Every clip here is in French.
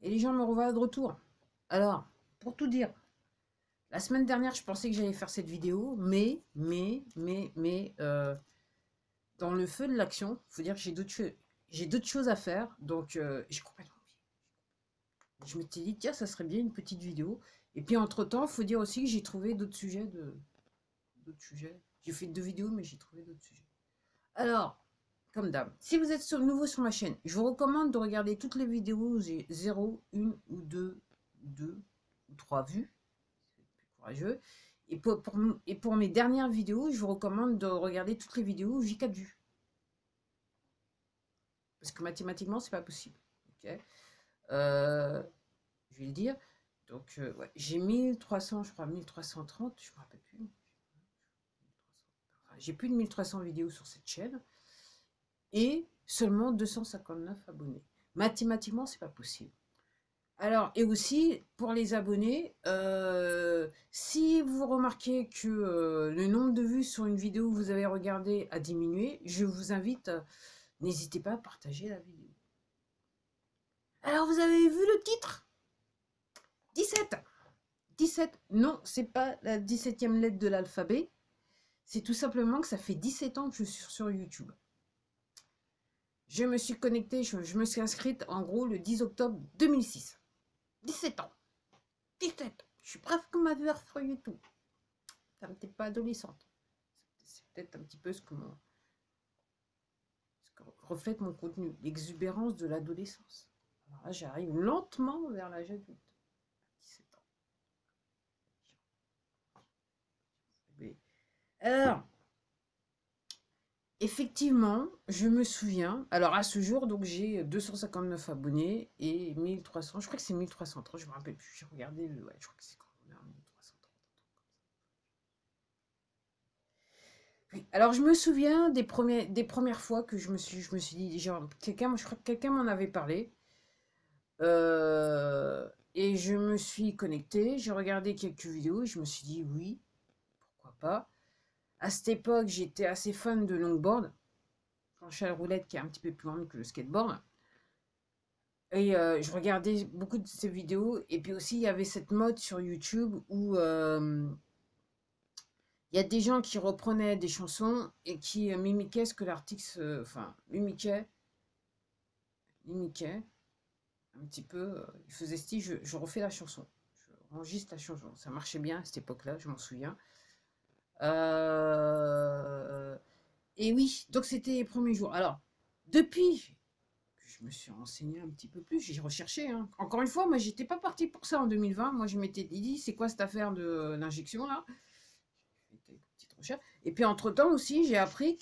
Et les gens me revoient de retour. Alors, pour tout dire, la semaine dernière, je pensais que j'allais faire cette vidéo, mais, dans le feu de l'action, il faut dire que j'ai d'autres choses à faire, donc j'ai complètement oublié. Je m'étais dit, tiens, ça serait bien une petite vidéo. Et puis, entre-temps, il faut dire aussi que j'ai trouvé d'autres sujets. J'ai fait 2 vidéos, mais j'ai trouvé d'autres sujets. Alors, comme d'hab, si vous êtes nouveau sur ma chaîne, je vous recommande de regarder toutes les vidéos où j'ai 0, 1 ou 2 ou 3 vues. C'est plus courageux. Et pour mes dernières vidéos, je vous recommande de regarder toutes les vidéos où j'ai 4 vues. Parce que mathématiquement, c'est pas possible. Ok. Je vais le dire. Donc, ouais, j'ai 1300, je crois, 1330, je me rappelle plus. Enfin, j'ai plus de 1300 vidéos sur cette chaîne et seulement 259 abonnés. Mathématiquement, c'est pas possible. Alors, et aussi, pour les abonnés, si vous remarquez que le nombre de vues sur une vidéo que vous avez regardée a diminué, je vous invite, n'hésitez pas à partager la vidéo. Alors, vous avez vu le titre? 17. 17, non, c'est pas la 17e lettre de l'alphabet. C'est tout simplement que ça fait 17 ans que je suis sur YouTube. Je me suis connectée, je me suis inscrite en gros le 10 octobre 2006. 17 ans. 17. Je suis presque majeure sur YouTube. Ça n'était pas adolescente. C'est peut-être un petit peu ce que reflète mon contenu, l'exubérance de l'adolescence. Alors là, j'arrive lentement vers l'âge adulte. 17 ans. Alors, effectivement, je me souviens. Alors à ce jour, donc j'ai 259 abonnés et 1300. Je crois que c'est 1330. Je me rappelle plus. J'ai regardé le. Ouais, je crois que c'est quand on est à 1330. Oui. Alors je me souviens des premières fois que je me suis dit, genre, je crois que quelqu'un m'en avait parlé. Et je me suis connectée. J'ai regardé quelques vidéos. Et je me suis dit oui, pourquoi pas. À cette époque, j'étais assez fan de longboard, planche à roulette qui est un petit peu plus grande que le skateboard. Et je regardais beaucoup de ces vidéos. Et puis aussi, il y avait cette mode sur YouTube où il y a des gens qui reprenaient des chansons et qui mimiquaient ce que l'artiste, enfin, mimiquaient un petit peu. Il faisait style, je refais la chanson. Je enregistre la chanson. Ça marchait bien à cette époque-là, je m'en souviens. Euh, et oui, donc c'était les premiers jours. Alors, depuis je me suis renseignée un petit peu plus, j'ai recherché, hein. Encore une fois, moi, j'étais pas partie pour ça en 2020. Moi, je m'étais dit, c'est quoi cette affaire d'injection là? J'ai fait une petite recherche. Et puis, entre-temps aussi, j'ai appris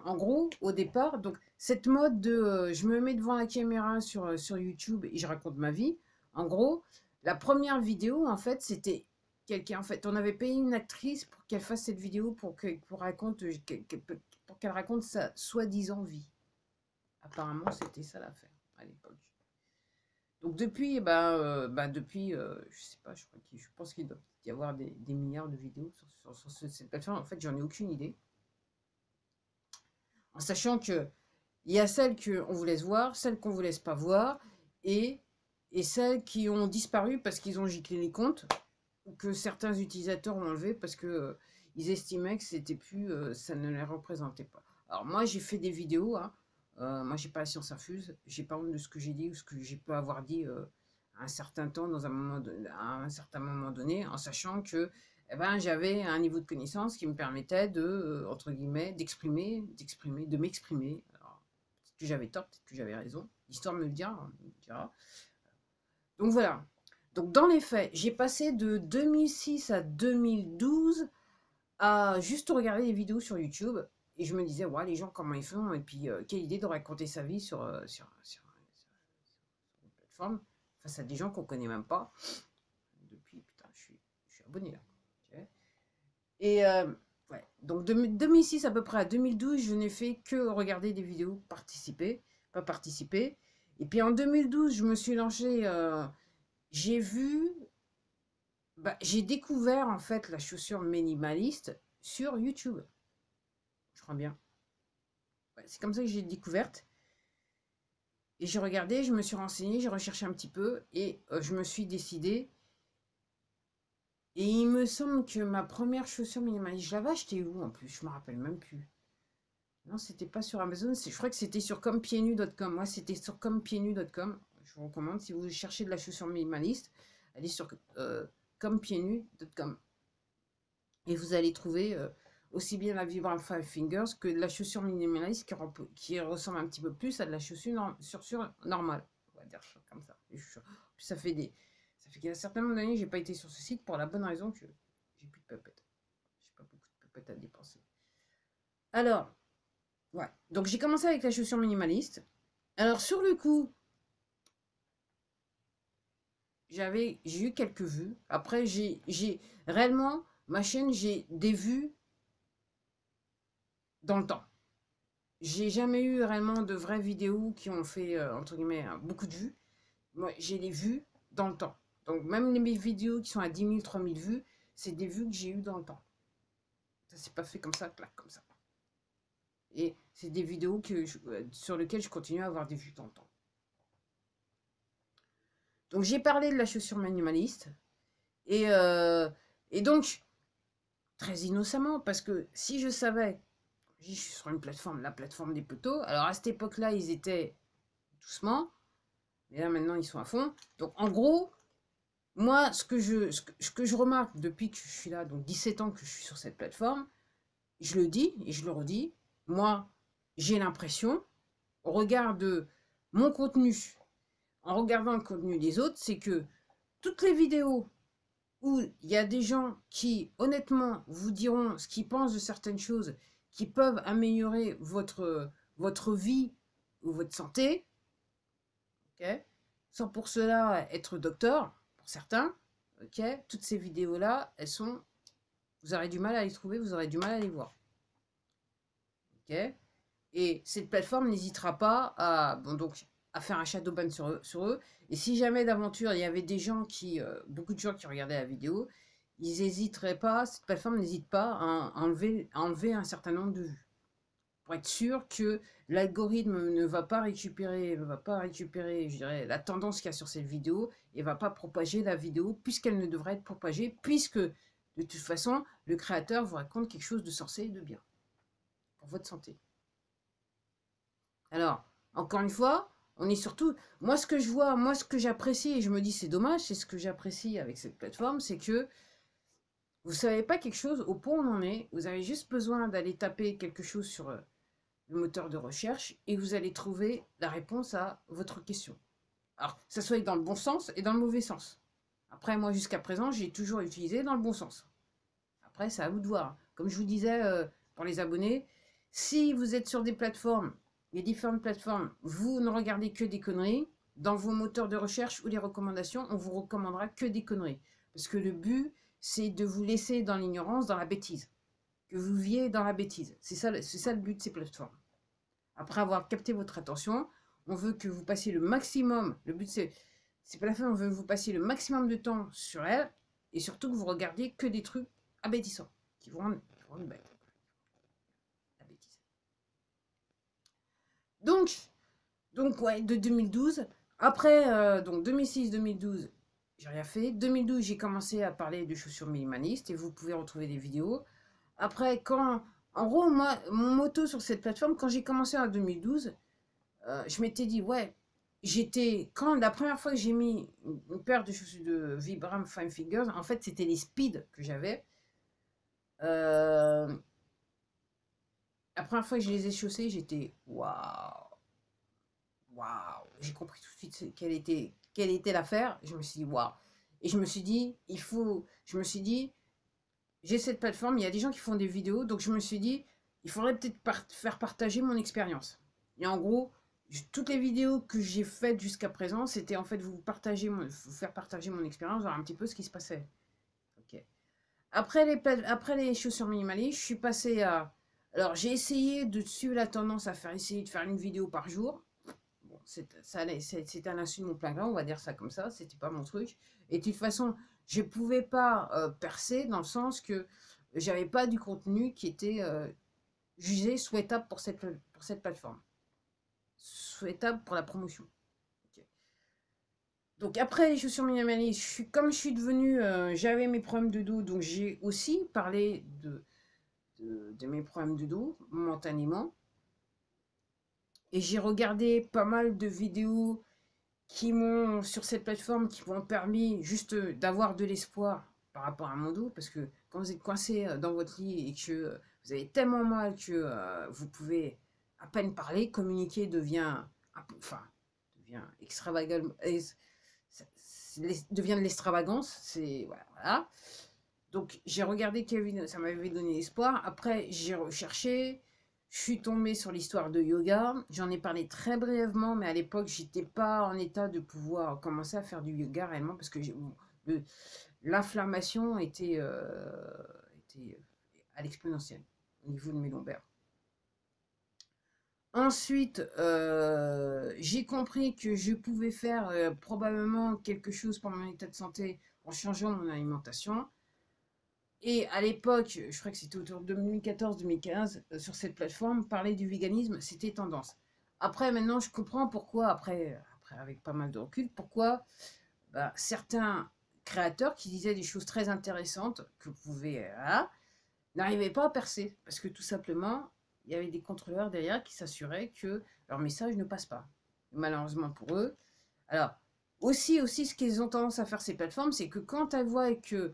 en gros, au départ, donc cette mode de je me mets devant la caméra sur YouTube et je raconte ma vie. En gros, la première vidéo, en fait, c'était quelqu'un. En fait, on avait payé une actrice pour qu'elle fasse cette vidéo pour qu'elle raconte sa soi-disant vie. Apparemment, c'était ça l'affaire à l'époque. Donc depuis, je sais pas, je pense qu'il doit y avoir des milliards de vidéos sur cette plateforme. En fait, j'en ai aucune idée. En sachant que il y a celles qu'on vous laisse voir, celles qu'on vous laisse pas voir, et, et celles qui ont disparu parce qu'ils ont giclé les comptes, ou que certains utilisateurs ont enlevé parce que ils estimaient que c'était plus, ça ne les représentait pas. Alors moi, j'ai fait des vidéos, hein. Moi, j'ai pas la science infuse, j'ai pas honte de ce que j'ai dit ou ce que j'ai pu avoir dit à un certain temps, à un certain moment donné, en sachant que eh ben, j'avais un niveau de connaissance qui me permettait de, entre guillemets, de m'exprimer. Alors, peut-être que j'avais tort, peut-être que j'avais raison. L'histoire me le dira, hein, me le dira. Donc voilà. Donc dans les faits, j'ai passé de 2006 à 2012 à juste regarder des vidéos sur YouTube et je me disais, ouais, les gens, comment ils font? Et puis, quelle idée de raconter sa vie sur une plateforme face à des gens qu'on connaît même pas. Depuis, putain, je suis abonné là. Ok. Et ouais, donc de 2006 à peu près à 2012, je n'ai fait que regarder des vidéos, pas participer. Et puis en 2012, je me suis lancée, j'ai vu, j'ai découvert en fait la chaussure minimaliste sur YouTube. Je crois bien. Ouais, c'est comme ça que j'ai découverte. Et j'ai regardé, je me suis renseignée, j'ai recherché un petit peu et je me suis décidée. Et il me semble que ma première chaussure minimaliste, je l'avais achetée où en plus? Je me rappelle même plus. Non, c'était pas sur Amazon, je crois que c'était sur compiednus.com. Moi, c'était sur compiednus.com. Je vous recommande, si vous cherchez de la chaussure minimaliste, allez sur compiednus.com. Et vous allez trouver aussi bien la Vibram Five Fingers que de la chaussure minimaliste qui ressemble un petit peu plus à de la chaussure normale. On va dire ça comme ça. Puis ça fait un certain nombre d'années que j'ai pas été sur ce site pour la bonne raison que j'ai plus de pépettes. J'ai pas beaucoup de pépettes à dépenser. Alors, ouais. Donc j'ai commencé avec la chaussure minimaliste. Alors sur le coup, j'ai eu quelques vues. Après, j'ai réellement ma chaîne, j'ai des vues dans le temps. J'ai jamais eu réellement de vraies vidéos qui ont fait, entre guillemets, beaucoup de vues. Moi, j'ai les vues dans le temps. Donc, même mes vidéos qui sont à 10 000, 3 000 vues, c'est des vues que j'ai eues dans le temps. Ça s'est pas fait comme ça, clac, comme ça. Et c'est des vidéos sur lesquelles je continue à avoir des vues dans le temps. Donc, j'ai parlé de la chaussure minimaliste. Et donc, très innocemment, parce que si je savais, je suis sur une plateforme, la plateforme des poteaux. Alors, à cette époque-là, ils étaient doucement. Mais là, maintenant, ils sont à fond. Donc, en gros, moi, ce que je remarque depuis que je suis là, donc 17 ans que je suis sur cette plateforme, je le dis et je le redis, moi, j'ai l'impression, au regard de mon contenu, en regardant le contenu des autres, c'est que toutes les vidéos où il y a des gens qui, honnêtement, vous diront ce qu'ils pensent de certaines choses qui peuvent améliorer votre vie ou votre santé, ok, sans pour cela être docteur, pour certains, ok, toutes ces vidéos-là, vous aurez du mal à les trouver, vous aurez du mal à les voir, ok, et cette plateforme n'hésitera pas à faire un shadow ban sur eux, et si jamais d'aventure il y avait des gens beaucoup de gens qui regardaient la vidéo, ils n'hésiteraient pas, cette plateforme n'hésite pas à enlever un certain nombre de vues, pour être sûr que l'algorithme ne va pas récupérer, je dirais, la tendance qu'il y a sur cette vidéo et va pas propager la vidéo puisqu'elle ne devrait être propagée, puisque de toute façon, le créateur vous raconte quelque chose de sensé et de bien pour votre santé. Alors, encore une fois, on est surtout, moi ce que je vois, moi ce que j'apprécie, et je me dis c'est dommage, c'est ce que j'apprécie avec cette plateforme, c'est que vous savez pas quelque chose, au point où on en est, vous avez juste besoin d'aller taper quelque chose sur le moteur de recherche et vous allez trouver la réponse à votre question. Alors, que ça soit dans le bon sens et dans le mauvais sens. Après, moi, jusqu'à présent, j'ai toujours utilisé dans le bon sens. Après, c'est à vous de voir. Comme je vous disais pour les abonnés, si vous êtes sur des plateformes, les différentes plateformes, vous ne regardez que des conneries, dans vos moteurs de recherche ou les recommandations, on vous recommandera que des conneries. Parce que le but, c'est de vous laisser dans l'ignorance, dans la bêtise. Que vous viviez dans la bêtise. C'est ça le but de ces plateformes. Après avoir capté votre attention, on veut que vous passiez le maximum, le but c'est pas la fin, on veut que vous passiez le maximum de temps sur elle, et surtout que vous regardiez que des trucs abétissants, qui vous rendent bête. La bêtise. Donc ouais, de 2012, après, donc 2006-2012, j'ai rien fait. 2012, j'ai commencé à parler de chaussures minimalistes, et vous pouvez retrouver des vidéos. Après, en gros, moi, mon motto sur cette plateforme, quand j'ai commencé en 2012, je m'étais dit, ouais, quand la première fois que j'ai mis une paire de chaussures de Vibram Fine Fingers, en fait, c'était les Speed que j'avais. La première fois que je les ai chaussées, j'étais, waouh, waouh. J'ai compris tout de suite quelle était l'affaire. Je me suis dit, waouh. Et je me suis dit, j'ai cette plateforme, il y a des gens qui font des vidéos, donc je me suis dit, il faudrait peut-être faire partager mon expérience. Et en gros, toutes les vidéos que j'ai faites jusqu'à présent, c'était en fait vous faire partager mon expérience, voir un petit peu ce qui se passait. Ok. Après les chaussures minimalistes, je suis passée à... Alors, j'ai essayé de suivre la tendance essayer de faire une vidéo par jour. Bon, c'était un insu de mon plein gré, on va dire ça comme ça, c'était pas mon truc. Et de toute façon, je pouvais pas percer dans le sens que j'avais pas du contenu qui était jugé souhaitable pour cette plateforme. Souhaitable pour la promotion. Donc après les chaussures minimalistes, comme je suis devenue, j'avais mes problèmes de dos, donc j'ai aussi parlé de mes problèmes de dos momentanément. Et j'ai regardé pas mal de vidéos qui m'ont, sur cette plateforme, qui m'ont permis juste d'avoir de l'espoir par rapport à mon dos, parce que quand vous êtes coincé dans votre lit et que vous avez tellement mal que vous pouvez à peine parler, communiquer devient, enfin, devient extravagant, devient de l'extravagance, c'est, voilà. Donc j'ai regardé Kevin, ça m'avait donné espoir. Après j'ai recherché, je suis tombée sur l'histoire de yoga. J'en ai parlé très brièvement, mais à l'époque j'étais pas en état de pouvoir commencer à faire du yoga réellement parce que l'inflammation était à l'exponentielle au niveau de mes lombaires. Ensuite, j'ai compris que je pouvais faire probablement quelque chose pour mon état de santé en changeant mon alimentation. Et à l'époque, je crois que c'était autour de 2014-2015, sur cette plateforme, parler du véganisme, c'était tendance. Après, maintenant, je comprends pourquoi, après avec pas mal de recul, pourquoi certains créateurs qui disaient des choses très intéressantes, que vous pouvez, n'arrivaient pas à percer. Parce que tout simplement, il y avait des contrôleurs derrière qui s'assuraient que leur message ne passe pas. Malheureusement pour eux. Alors, aussi ce qu'ils ont tendance à faire ces plateformes, c'est que quand elles voient que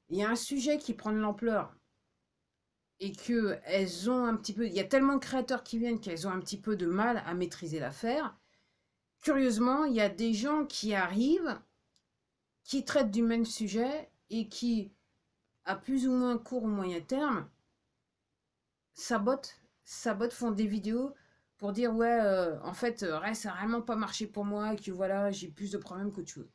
il y a un sujet qui prend de l'ampleur et que elles ont un petit peu, il y a tellement de créateurs qui viennent qu'elles ont un petit peu de mal à maîtriser l'affaire. Curieusement, il y a des gens qui arrivent, qui traitent du même sujet et qui, à plus ou moins court ou moyen terme, sabotent, font des vidéos pour dire ouais, en fait, ça n'a vraiment pas marché pour moi et que voilà, j'ai plus de problèmes qu'autre chose.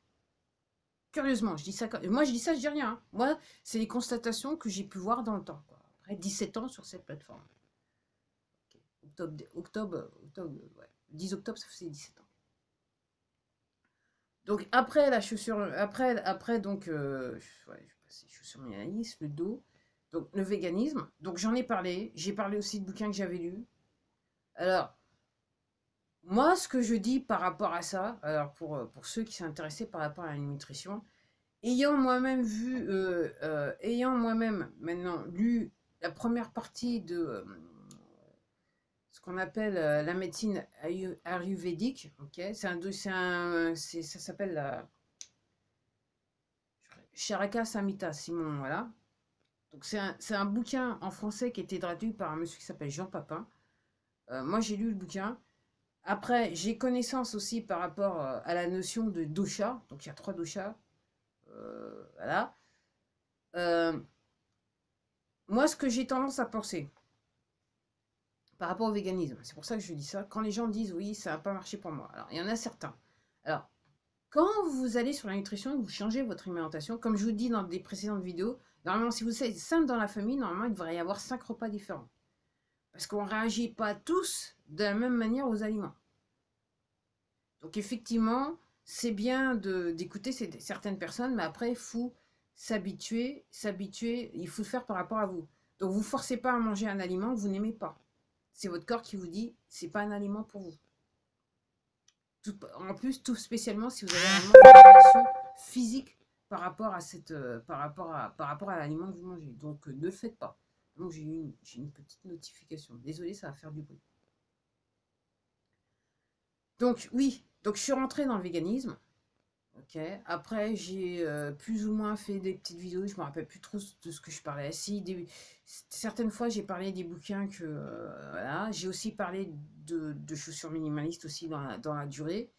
Curieusement, je dis ça. Moi, je dis ça, je dis rien. Hein. Moi, c'est les constatations que j'ai pu voir dans le temps. Quoi. Après 17 ans sur cette plateforme. Okay. Octobre, ouais. 10 octobre, ça faisait 17 ans. Donc après la chaussure, après donc, ouais, je passe les chaussures minimalistes, le dos, donc le véganisme. Donc j'en ai parlé. J'ai parlé aussi de bouquins que j'avais lus. Alors moi, ce que je dis par rapport à ça, alors pour ceux qui sont intéressés par rapport à la nutrition, ayant moi-même ayant moi-même maintenant lu la première partie de ce qu'on appelle la médecine ayurvédique, ok, ça s'appelle la Charaka Samhita, Simon, voilà. Donc c'est un bouquin en français qui a été traduit par un monsieur qui s'appelle Jean Papin. Moi j'ai lu le bouquin. Après j'ai connaissance aussi par rapport à la notion de dosha. Donc il y a 3 doshas, voilà. Euh, Moi, ce que j'ai tendance à penser par rapport au véganisme, c'est pour ça que je dis ça, quand les gens disent oui, ça n'a pas marché pour moi. Alors, il y en a certains. Alors, quand vous allez sur la nutrition et que vous changez votre alimentation, comme je vous dis dans des précédentes vidéos, normalement, si vous êtes 5 dans la famille, normalement, il devrait y avoir 5 repas différents. Parce qu'on ne réagit pas tous de la même manière aux aliments. Donc, effectivement, c'est bien d'écouter certaines personnes, mais après, il faut s'habituer, il faut le faire par rapport à vous. Donc, vous ne forcez pas à manger un aliment que vous n'aimez pas. C'est votre corps qui vous dit, c'est pas un aliment pour vous. En plus, tout spécialement si vous avez vraiment une relation physique par rapport à l'aliment que vous mangez. Donc, ne le faites pas. Donc, j'ai une petite notification. Désolée, ça va faire du bruit. Donc, oui. Donc, je suis rentrée dans le véganisme. Ok. Après, j'ai plus ou moins fait des petites vidéos. Je me rappelle plus trop de ce que je parlais. Si, certaines fois, j'ai parlé des bouquins que voilà. J'ai aussi parlé de chaussures minimalistes aussi dans la durée.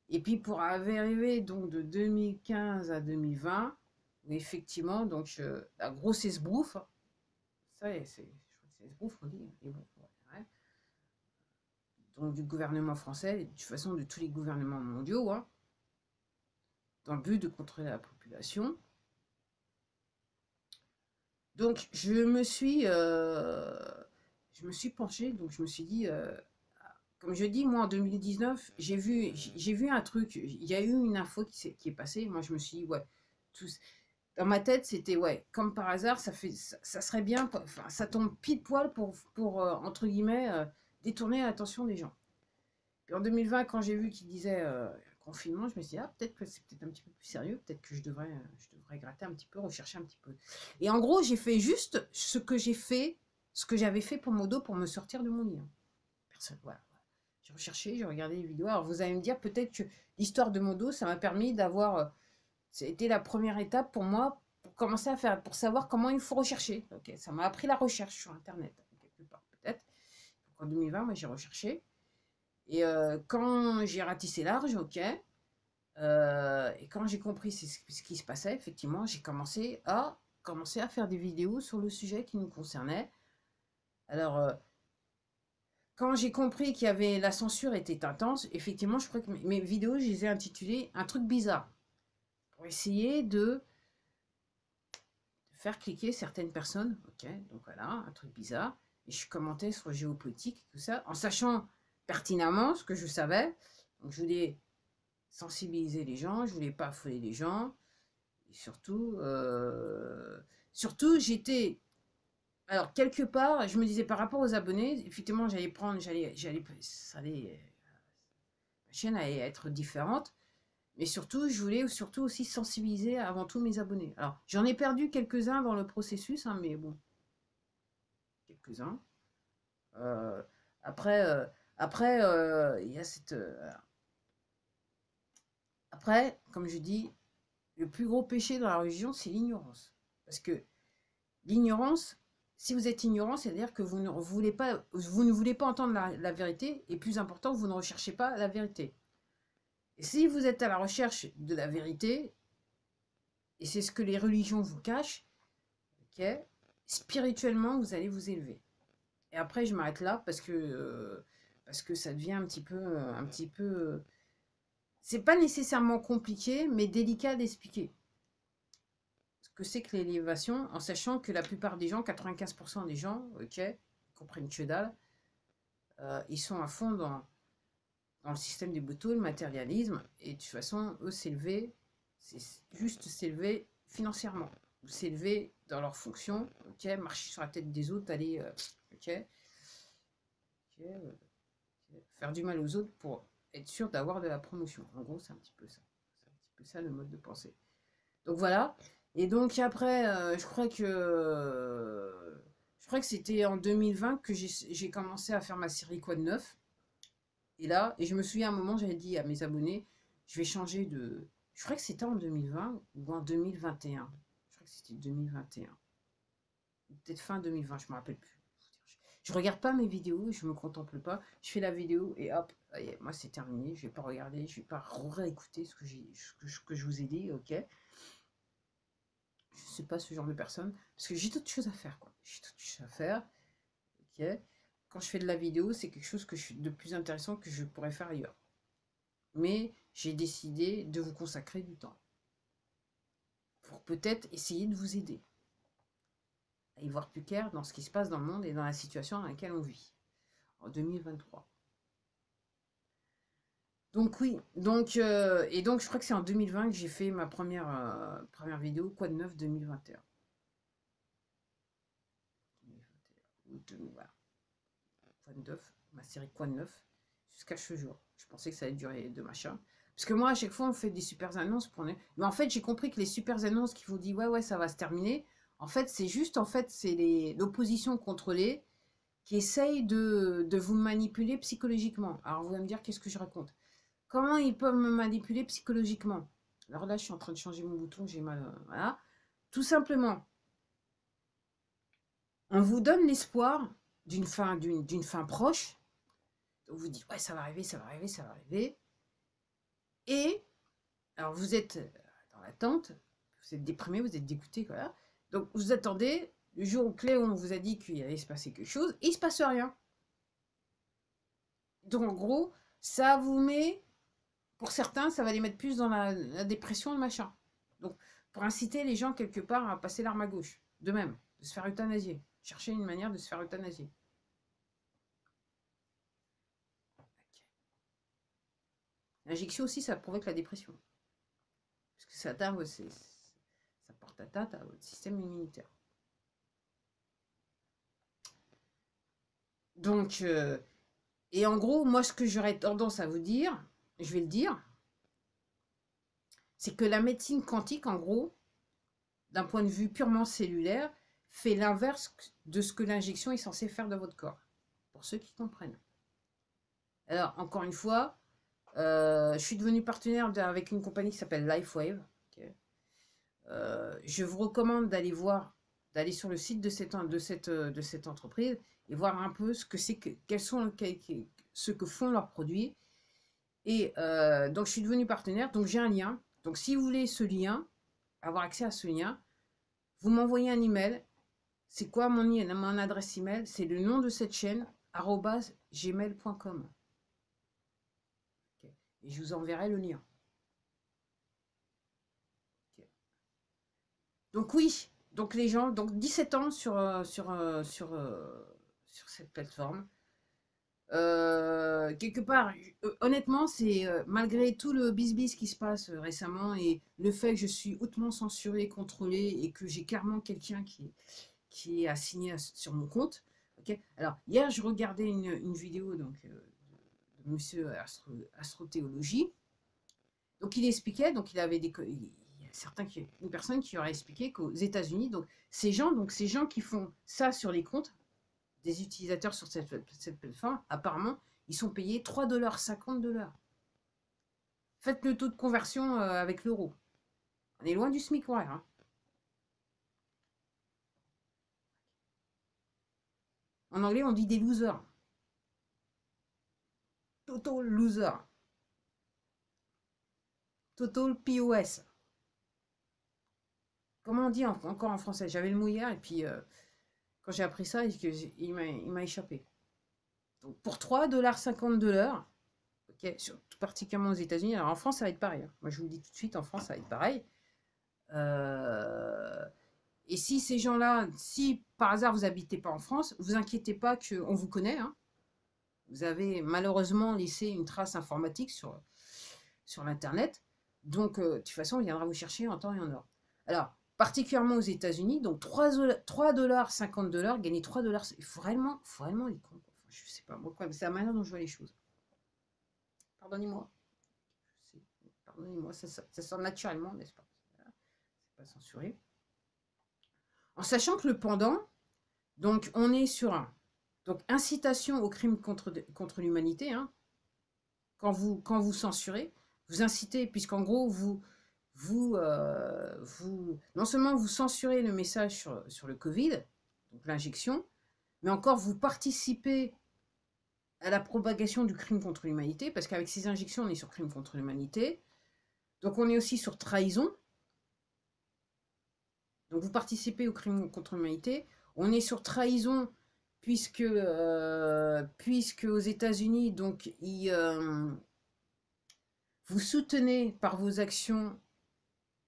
Et puis pour arriver donc de 2015 à 2020, où effectivement donc la grosse esbrouffe, ça c'est esbrouffe on dit, et bon, ouais. Donc du gouvernement français, de toute façon de tous les gouvernements mondiaux. Hein, dans le but de contrôler la population. Donc je me suis penchée, donc je me suis dit, comme je dis, moi en 2019, j'ai vu un truc, il y a eu une info qui est passée, moi je me suis dit, ouais, dans ma tête c'était, ouais, comme par hasard, ça serait bien, enfin, ça tombe pile poil pour entre guillemets, détourner l'attention des gens. Puis en 2020, quand j'ai vu qu'il disait confinement, je me suis dit, ah, peut-être que c'est peut-être un petit peu plus sérieux, peut-être que je devrais gratter un petit peu, rechercher un petit peu. Et en gros, j'ai fait juste ce que j'ai fait, ce que j'avais fait pour mon dos pour me sortir de mon lit. Hein. Personne, voilà. J'ai recherché, j'ai regardé les vidéos. Alors vous allez me dire, peut-être que l'histoire de mon dos, ça m'a permis d'avoir. C'était la première étape pour moi, pour commencer à faire, pour savoir comment il faut rechercher. Ok, ça m'a appris la recherche sur Internet, quelque part, peut-être. En 2020, moi, j'ai recherché. Et quand j'ai ratissé large, ok, et quand j'ai compris ce qui se passait, effectivement, j'ai commencé à faire des vidéos sur le sujet qui nous concernait. Alors, quand j'ai compris qu'il y avait la censure était intense, effectivement, je crois que mes vidéos, je les ai intitulées un truc bizarre pour essayer de faire cliquer certaines personnes. Ok, donc voilà, un truc bizarre. Et je commentais sur le géopolitique, tout ça, en sachant pertinemment ce que je savais. Donc je voulais sensibiliser les gens, je voulais pas affoler les gens. Et surtout, j'étais. Alors, quelque part, je me disais par rapport aux abonnés, effectivement, ma chaîne allait être différente. Mais surtout, je voulais surtout aussi sensibiliser avant tout mes abonnés. Alors, j'en ai perdu quelques-uns dans le processus, hein, mais bon, quelques-uns. Euh, après, euh, il y a cette. Après, comme je dis, le plus gros péché dans la religion, c'est l'ignorance. Parce que l'ignorance, si vous êtes ignorant, c'est-à-dire que vous ne voulez pas entendre la vérité, et plus important, vous ne recherchez pas la vérité. Et si vous êtes à la recherche de la vérité, et c'est ce que les religions vous cachent, ok, spirituellement, vous allez vous élever. Et après, je m'arrête là parce que ça devient un petit peu, c'est pas nécessairement compliqué, mais délicat d'expliquer ce que c'est que l'élévation, en sachant que la plupart des gens, 95% des gens, ok, ils comprennent que dalle, ils sont à fond dans le système du bateau, le matérialisme, et de toute façon, eux, s'élever, c'est juste s'élever financièrement, ou s'élever dans leurs fonctions, ok, marcher sur la tête des autres, aller, ok, faire du mal aux autres pour être sûr d'avoir de la promotion. En gros, c'est un petit peu ça. C'est un petit peu ça le mode de pensée. Donc voilà. Et donc après, je crois que c'était en 2020 que j'ai commencé à faire ma série Quoi de neuf. Et là, et je me souviens à un moment, j'avais dit à mes abonnés, je vais changer de. Je crois que c'était en 2020 ou en 2021. Je crois que c'était 2021. Peut-être fin 2020, je me rappelle plus. Je regarde pas mes vidéos, je me contemple pas. Je fais la vidéo et hop, moi c'est terminé. Je vais pas regarder, je vais pas réécouter ce que je vous ai dit, ok. Je suis pas ce genre de personne parce que j'ai d'autres choses à faire, quoi. J'ai d'autres choses à faire, ok. Quand je fais de la vidéo, c'est quelque chose de plus intéressant que je pourrais faire ailleurs. Mais j'ai décidé de vous consacrer du temps pour peut-être essayer de vous aider à y voir plus clair dans ce qui se passe dans le monde et dans la situation dans laquelle on vit en 2023. Donc oui, et donc je crois que c'est en 2020 que j'ai fait ma première vidéo, Quoi de neuf 2021. Voilà. Quoi de neuf, ma série Quoi de neuf, jusqu'à ce jour. Je pensais que ça allait durer de machin. Parce que moi, à chaque fois, on fait des super annonces pour. Mais en fait, j'ai compris que les super annonces qui vous disent ouais, ça va se terminer. En fait, c'est l'opposition contrôlée qui essaye de vous manipuler psychologiquement. Alors, vous allez me dire, qu'est-ce que je raconte? Comment ils peuvent me manipuler psychologiquement? Alors là, je suis en train de changer mon bouton, j'ai mal. Voilà. Tout simplement, on vous donne l'espoir d'une fin proche. On vous dit, ouais, ça va arriver, ça va arriver, ça va arriver. Et, alors vous êtes dans l'attente, vous êtes déprimé, vous êtes dégoûté, voilà. Donc vous attendez le jour clé où on vous a dit qu'il allait se passer quelque chose, et il ne se passe rien. Donc en gros, ça vous met, pour certains, ça va les mettre plus dans la dépression, le machin. Donc pour inciter les gens quelque part à passer l'arme à gauche, de même, de se faire euthanasier, chercher une manière de se faire euthanasier. L'injection aussi, ça provoque la dépression. Parce que ça porte atteinte à votre système immunitaire. Donc, et en gros, moi, ce que j'aurais tendance à vous dire, je vais le dire, C'est que la médecine quantique, en gros, d'un point de vue purement cellulaire, fait l'inverse de ce que l'injection est censée faire dans votre corps. Pour ceux qui comprennent. Alors, encore une fois, je suis devenue partenaire avec une compagnie qui s'appelle LifeWave. Okay. Je vous recommande d'aller sur le site de cette entreprise et voir un peu ce que c'est ce que font leurs produits. Et donc, je suis devenue partenaire, donc j'ai un lien. Donc, si vous voulez ce lien, avoir accès à ce lien, vous m'envoyez un email. C'est quoi mon adresse email? C'est le nom de cette chaîne, @gmail.com. Okay. Et je vous enverrai le lien. Okay. Donc oui, donc les gens, donc 17 ans sur cette plateforme. Quelque part, honnêtement, c'est malgré tout le bisbis qui se passe récemment et le fait que je suis hautement censurée, contrôlée et que j'ai clairement quelqu'un qui est assigné sur mon compte. Okay. Alors, hier, je regardais une vidéo donc, de monsieur Astrothéologie. Donc, il expliquait, donc il avait il y a une personne qui aurait expliqué qu'aux États-Unis, donc ces gens qui font ça sur les comptes des utilisateurs sur cette plateforme, apparemment, ils sont payés 3,50 $. Faites le taux de conversion avec l'euro. On est loin du SMIC horaire. Hein. En anglais, on dit des losers. Total loser. Total POS. Comment on dit encore en français? J'avais le mot hier et puis quand j'ai appris ça, il m'a échappé. Donc pour 3,50 $, okay, particulièrement aux États-Unis. Alors en France, ça va être pareil. Hein. Moi, je vous le dis tout de suite, en France, ça va être pareil. Et si ces gens-là, si par hasard vous n'habitez pas en France, vous inquiétez pas qu'on vous connaît. Hein. Vous avez malheureusement laissé une trace informatique sur l'Internet. Donc, de toute façon, on viendra vous chercher en temps et en heure. Alors, particulièrement aux États-Unis, donc 3,50 $, gagner 3 $, il faut réellement les comptes. Enfin, je sais pas pourquoi, mais c'est la manière dont je vois les choses. Pardonnez-moi. Pardonnez-moi, ça sort naturellement, n'est-ce pas? C'est pas censuré. En sachant que le pendant, donc on est sur donc incitation au crime contre l'humanité. Hein, quand vous censurez, vous incitez, puisqu'en gros, non seulement vous censurez le message sur le Covid, donc l'injection, mais encore vous participez à la propagation du crime contre l'humanité, parce qu'avec ces injections, on est sur crime contre l'humanité. Donc on est aussi sur trahison. Donc vous participez au crime contre l'humanité. On est sur trahison puisque aux États-Unis, donc vous soutenez par vos actions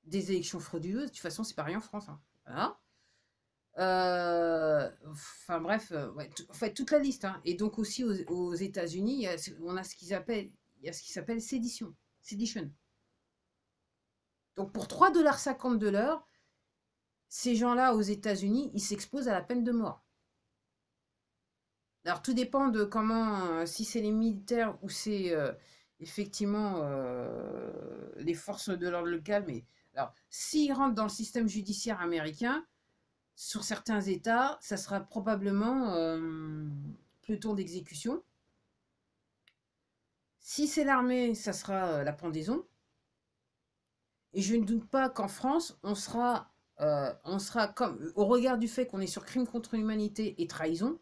des élections frauduleuses. De toute façon, c'est pareil en France. Hein. Voilà. Enfin bref, ouais, en fait toute la liste. Hein. Et donc aussi aux États-Unis, on a ce qui s'appelle sédition. Donc pour 3,50 $, ces gens-là aux États-Unis, ils s'exposent à la peine de mort. Alors tout dépend de comment, si c'est les militaires ou c'est effectivement les forces de l'ordre local. Mais alors, s'ils rentrent dans le système judiciaire américain, sur certains États, ça sera probablement peloton d'exécution. Si c'est l'armée, ça sera la pendaison. Et je ne doute pas qu'en France, on sera comme, au regard du fait qu'on est sur crime contre l'humanité et trahison,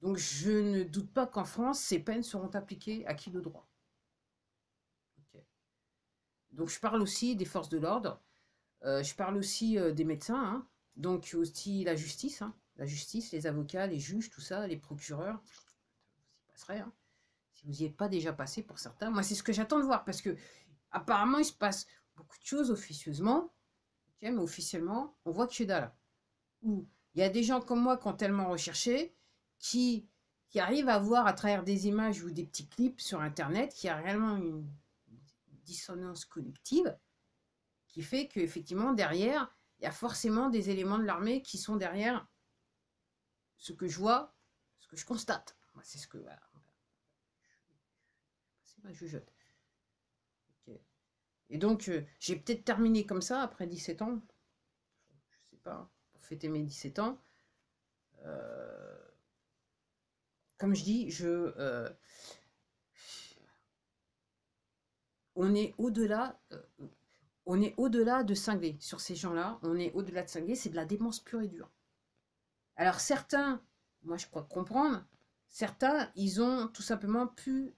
donc je ne doute pas qu'en France, ces peines seront appliquées à qui de droit. Okay. Donc je parle aussi des forces de l'ordre, je parle aussi des médecins, hein, donc aussi la justice, les avocats, les juges, tout ça, les procureurs, vous y passerez, hein, si vous n'y êtes pas déjà passé pour certains. Moi, c'est ce que j'attends de voir, parce que apparemment, il se passe beaucoup de choses officieusement, okay, mais officiellement, on voit que je suis là. Où il y a des gens comme moi qui ont tellement recherché, qui arrivent à voir à travers des images ou des petits clips sur Internet, qu'il y a réellement une dissonance collective qui fait qu'effectivement, derrière, il y a forcément des éléments de l'armée qui sont derrière ce que je vois, ce que je constate. C'est ce que... Voilà. C'est ma jugeote. Okay. Et donc, j'ai peut-être terminé comme ça après 17 ans. Je sais pas, pour fêter mes 17 ans. Comme je dis, on est au-delà. On est au-delà de cinglé sur ces gens-là. On est au-delà de cinglé. C'est de la démence pure et dure. Alors certains, moi je crois comprendre, certains, ils ont tout simplement pu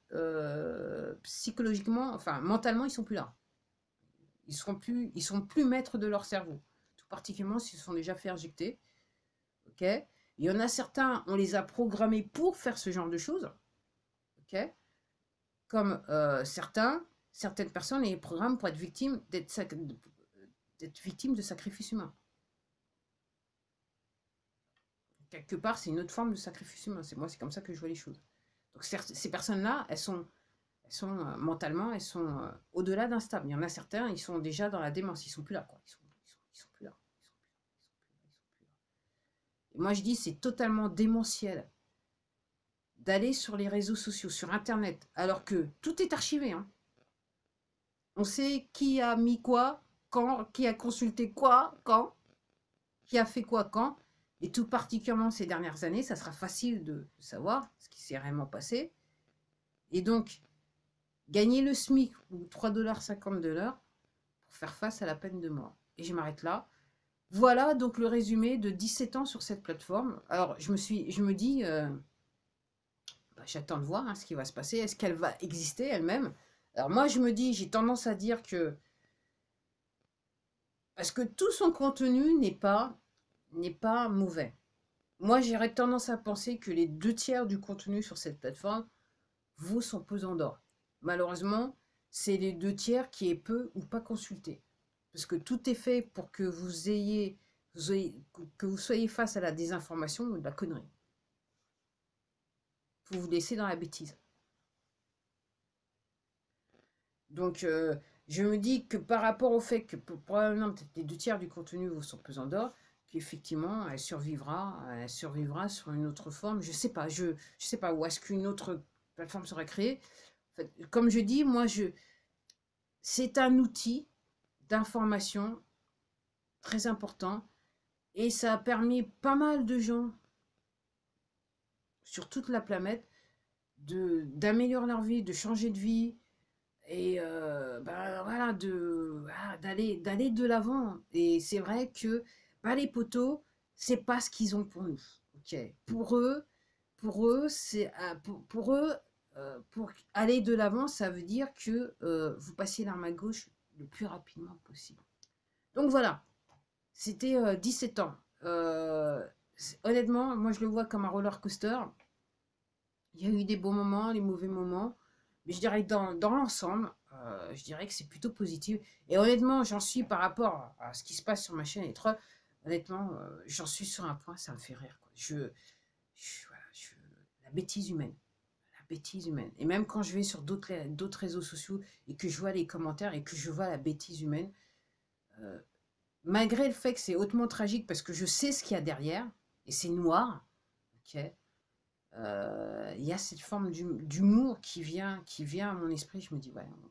psychologiquement, enfin mentalement, ils sont plus là. Ils sont plus maîtres de leur cerveau. Tout particulièrement s'ils se sont déjà fait injecter. Ok. Il y en a certains, on les a programmés pour faire ce genre de choses. Ok. Comme certaines personnes, les programmes pour être victimes de sacrifices humains. Quelque part, c'est une autre forme de sacrifice humain. C'est comme ça que je vois les choses. Donc ces personnes-là, elles sont mentalement, elles sont au-delà d'instables. Il y en a certains, ils sont déjà dans la démence, ils sont plus là, quoi. Ils sont plus là. Et moi, je dis, c'est totalement démentiel d'aller sur les réseaux sociaux, sur Internet, alors que tout est archivé. Hein. On sait qui a mis quoi, quand, qui a consulté quoi, quand, qui a fait quoi, quand. Et tout particulièrement ces dernières années, ça sera facile de savoir ce qui s'est réellement passé. Et donc, gagner le SMIC ou 3,50 $ de l'heure pour faire face à la peine de mort. Et je m'arrête là. Voilà donc le résumé de 17 ans sur cette plateforme. Alors, je me dis, j'attends de voir ce qui va se passer. Est-ce qu'elle va exister elle-même? Alors moi, je me dis, j'ai tendance à dire que parce que tout son contenu n'est pas mauvais. Moi, j'aurais tendance à penser que les 2 tiers du contenu sur cette plateforme vaut son pesant d'or. Malheureusement, c'est les 2 tiers qui est peu ou pas consulté. Parce que tout est fait pour que que vous soyez face à la désinformation ou de la connerie. Vous vous laissez dans la bêtise. Donc, je me dis que par rapport au fait que probablement peut-être les 2 tiers du contenu vaut son pesant d'or, qu'effectivement, elle survivra sur une autre forme. Je sais pas, sais pas où est-ce qu'une autre plateforme sera créée. En fait, comme je dis, c'est un outil d'information très important et ça a permis pas mal de gens sur toute la planète d'améliorer leur vie, de changer de vie et voilà, d'aller de l'avant. Et c'est vrai que les poteaux, c'est pas ce qu'ils ont pour nous. Ok, pour eux, pour aller de l'avant, ça veut dire que vous passiez l'arme à gauche le plus rapidement possible. Donc voilà, c'était 17 ans. Honnêtement, moi je le vois comme un roller coaster. Il y a eu des bons moments, les mauvais moments. Mais je dirais que dans l'ensemble, je dirais que c'est plutôt positif. Et honnêtement, j'en suis par rapport à ce qui se passe sur ma chaîne Etre. Honnêtement, j'en suis sur un point, ça me fait rire. Quoi. Voilà, la bêtise humaine. La bêtise humaine. Et même quand je vais sur d'autres réseaux sociaux et que je vois les commentaires et que je vois la bêtise humaine, malgré le fait que c'est hautement tragique parce que je sais ce qu'il y a derrière, et c'est noir, ok, il y a cette forme d'humour qui vient à mon esprit. Je me dis, ouais, on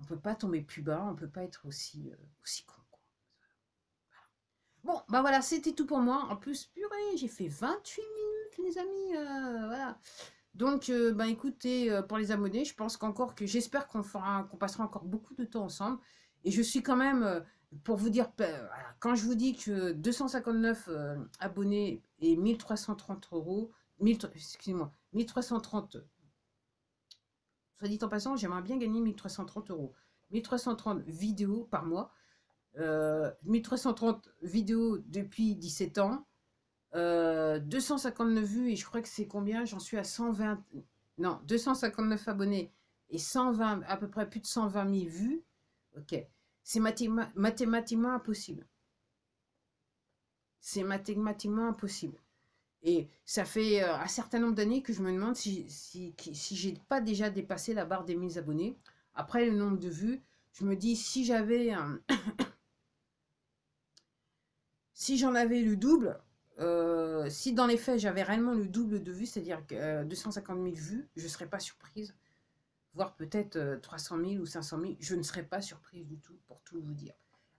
peut pas tomber plus bas, on peut pas être aussi con. Quoi. Bon, voilà, c'était tout pour moi. En plus, purée, j'ai fait 28 minutes, les amis. Voilà. Donc, écoutez, pour les abonnés, je pense j'espère qu'on passera encore beaucoup de temps ensemble. Et je suis quand même, pour vous dire, voilà, quand je vous dis que 259 abonnés et 1330 €, excusez-moi, 1330, soit dit en passant, j'aimerais bien gagner 1330 €. 1330 vidéos par mois, 1330 vidéos depuis 17 ans, 259 vues, et je crois que c'est combien? J'en suis à 120, non, 259 abonnés et 120, à peu près plus de 120 000 vues. Ok, c'est mathématiquement impossible. C'est mathématiquement impossible. Et ça fait un certain nombre d'années que je me demande si j'ai pas déjà dépassé la barre des 1000 abonnés. Après le nombre de vues, je me dis si j'avais si j'en avais le double, si dans les faits j'avais réellement le double de vues, c'est-à-dire 250 000 vues, je ne serais pas surprise. voire peut-être 300 000 ou 500 000. Je ne serais pas surprise du tout, pour tout vous dire.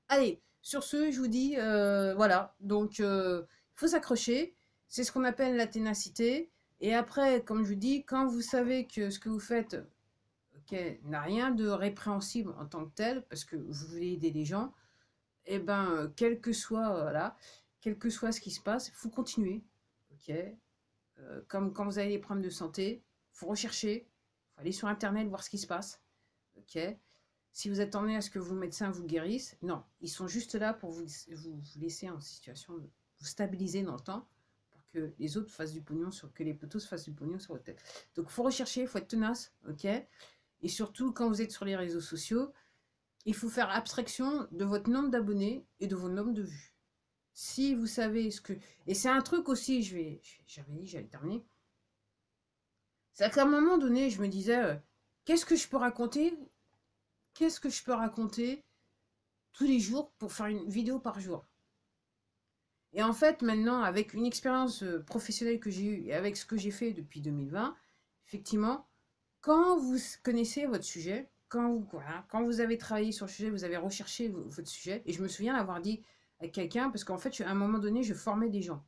Allez, sur ce, je vous dis, voilà, donc il faut s'accrocher. C'est ce qu'on appelle la ténacité. Et après, comme je vous dis, quand vous savez que ce que vous faites n'a rien de répréhensible en tant que tel, parce que vous voulez aider les gens, et ben, quel que soit, voilà, quel que soit ce qui se passe, il faut continuer. Ok, comme quand vous avez des problèmes de santé, il faut rechercher, il faut aller sur Internet voir ce qui se passe. Ok, si vous attendez à ce que vos médecins vous guérissent, non, ils sont juste là pour vous laisser en situation de vous stabiliser dans le temps pour que les autres fassent du pognon, que les potos fassent du pognon sur votre tête. Donc, il faut rechercher, il faut être tenace, ok. Et surtout, quand vous êtes sur les réseaux sociaux, il faut faire abstraction de votre nombre d'abonnés et de vos nombres de vues. Si vous savez ce que... Et c'est un truc aussi, j'avais dit, j'allais terminer. C'est qu'à un moment donné, je me disais, qu'est-ce que je peux raconter? Qu'est-ce que je peux raconter tous les jours pour faire une vidéo par jour? Et en fait, maintenant, avec une expérience professionnelle que j'ai eue et avec ce que j'ai fait depuis 2020, effectivement, quand vous connaissez votre sujet, quand vous avez travaillé sur le sujet, vous avez recherché votre sujet, et je me souviens l'avoir dit à quelqu'un, parce qu'en fait, à un moment donné, je formais des gens.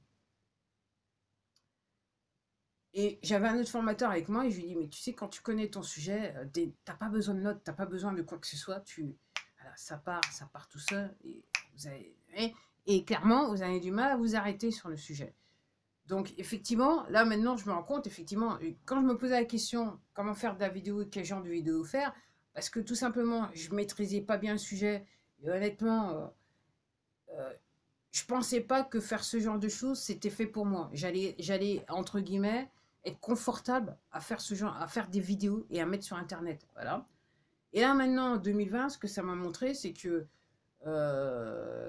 Et j'avais un autre formateur avec moi, et je lui dis, mais tu sais, quand tu connais ton sujet, t'as pas besoin de notes, t'as pas besoin de quoi que ce soit, voilà, ça part tout seul, et clairement, vous avez du mal à vous arrêter sur le sujet. Donc, effectivement, là, maintenant, je me rends compte, effectivement, quand je me posais la question, comment faire de la vidéo, quel genre de vidéo faire, parce que tout simplement, je ne maîtrisais pas bien le sujet, et honnêtement, je ne pensais pas que faire ce genre de choses, c'était fait pour moi. J'allais, entre guillemets, être confortable à faire ce genre, à faire des vidéos et à mettre sur Internet, voilà. Et là, maintenant, en 2020, ce que ça m'a montré, c'est que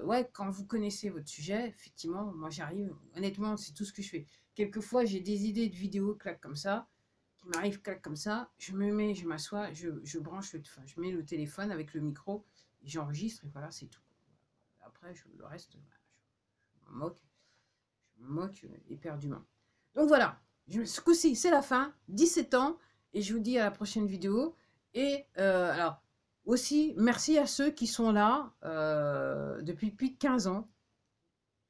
ouais, quand vous connaissez votre sujet, effectivement, moi j'arrive, honnêtement, c'est tout ce que je fais. Quelquefois, j'ai des idées de vidéos, clac, comme ça, qui m'arrivent, clac, comme ça, je m'assois, je branche, enfin, je mets le téléphone avec le micro, j'enregistre, et voilà, c'est tout. Après, le reste, bah, je m'en moque, éperdument. Donc voilà, ce coup-ci, c'est la fin, 17 ans, et je vous dis à la prochaine vidéo. Et alors, aussi, merci à ceux qui sont là depuis plus de 15 ans,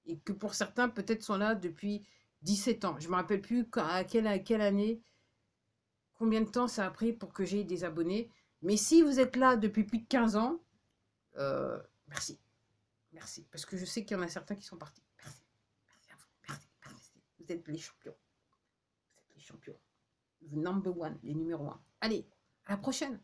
et que pour certains, peut-être, sont là depuis 17 ans. Je ne me rappelle plus à quelle année, combien de temps ça a pris pour que j'aie des abonnés. Mais si vous êtes là depuis plus de 15 ans, merci. Merci. Parce que je sais qu'il y en a certains qui sont partis. Merci. Merci à vous. Merci. Vous êtes les champions. Vous êtes les champions. The number one, les numéros 1. Allez, à la prochaine.